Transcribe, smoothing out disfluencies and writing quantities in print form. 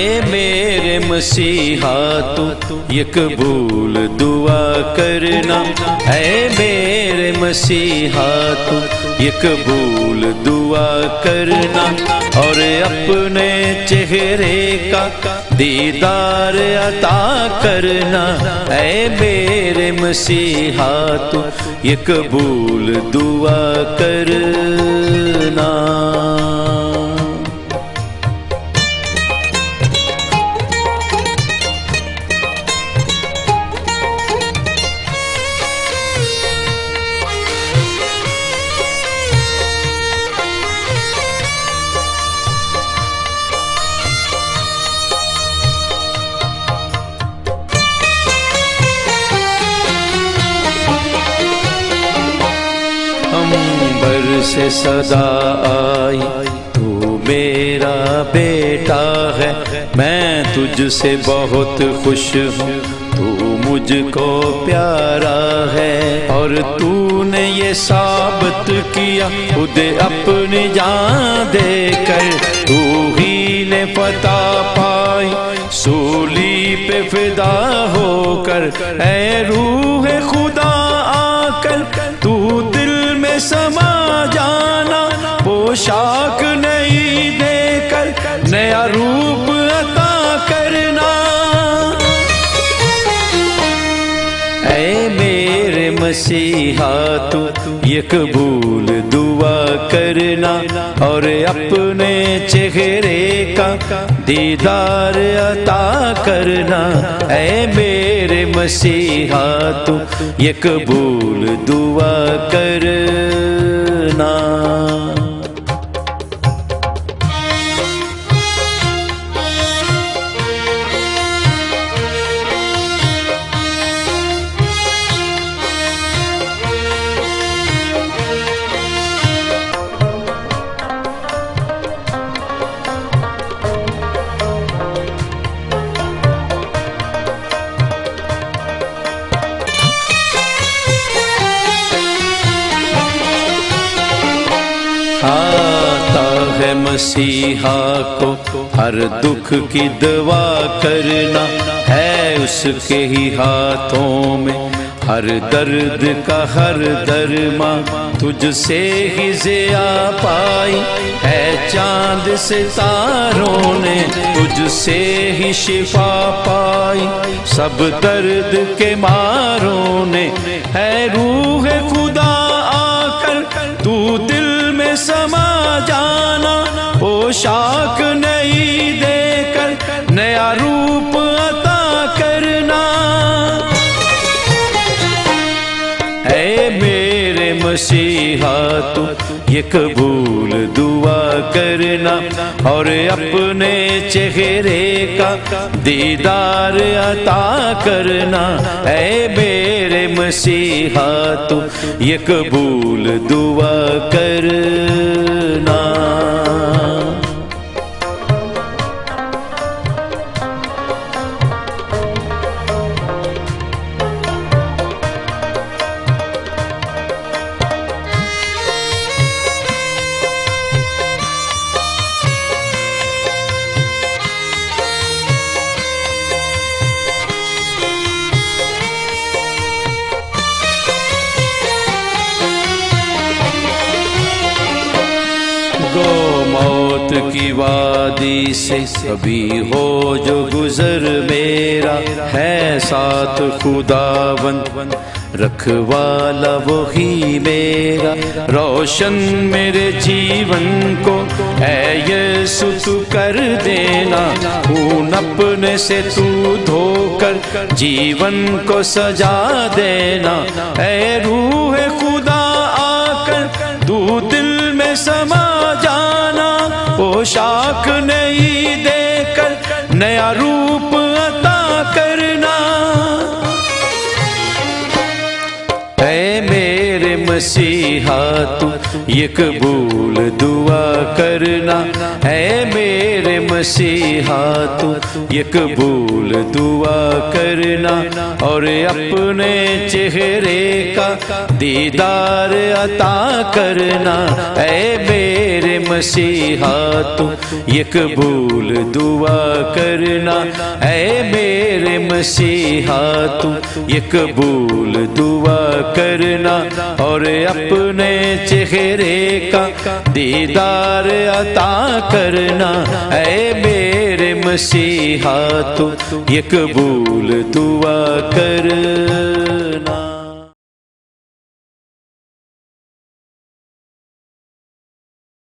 ऐ मेरे मसीहा तू ये कबूल दुआ करना। ऐ मेरे मसीहा तू ये कबूल दुआ करना और अपने चेहरे का दीदार अता करना। ऐ मेरे मसीहा तू ये कबूल दुआ करना। अंबर से सदा आई तू मेरा बेटा है, मैं तुझसे बहुत खुश हूँ, तू मुझको प्यारा है। और तूने ये साबित किया खुद अपनी जान देकर, तू ही ने फतह पाई सूली पे फिदा होकर। ऐ रूह खुदा आकर तू दिल में समा जाना, पोशाक नहीं देकर नया रूप अता करना। ऐ मेरे मसीहा तू ये कबूल दुआ करना और अपने चेहरे का दीदार अता करना। ऐ मेरे मसीहा तू ये कबूल दुआ करना। आता है मसीहा को हर दुख की दवा करना, है उसके ही हाथों में हर दर्द का हर दरमा। तुझसे ही ज़िया पाई है चांद सितारों ने, तुझसे ही शिफा पाई सब दर्द के मारों ने। है रूह खुदा आकर तू दिल में समा जाना, पोशाक नहीं देकर नया रूप अता करना। ऐ मेरे मसीहा तू ये कबूल दुआ करना और अपने चेहरे का दीदार अता करना। ऐ मेरे मसीहा तू ये कबूल दुआ करना। गो मौत की वादी से कभी हो जो गुजर मेरा, है साथ खुदावंद रखवाला वही मेरा। रोशन मेरे जीवन को ऐ यीशु तू कर देना, खून अपने से तू धोकर जीवन को सजा देना। ऐ रूह खुदा आकर तू दिल में समा जाना, पोशाक नहीं देकर नया रूप अता करना। ऐ मेरे मसीहा तू ये कबूल दुआ करना। ऐ मेरे मसीहा तू ये कबूल दुआ करना और अपने चेहरे का दीदार अता करना। ऐ मेरे मसीहा तू ये कबूल दुआ करना। ऐ मेरे मसीहा तू ये कबूल दुआ करना और अपने चेहरे का दीदार अता करना। ऐ मेरे मसीहा तू ये कबूल दुआ कर।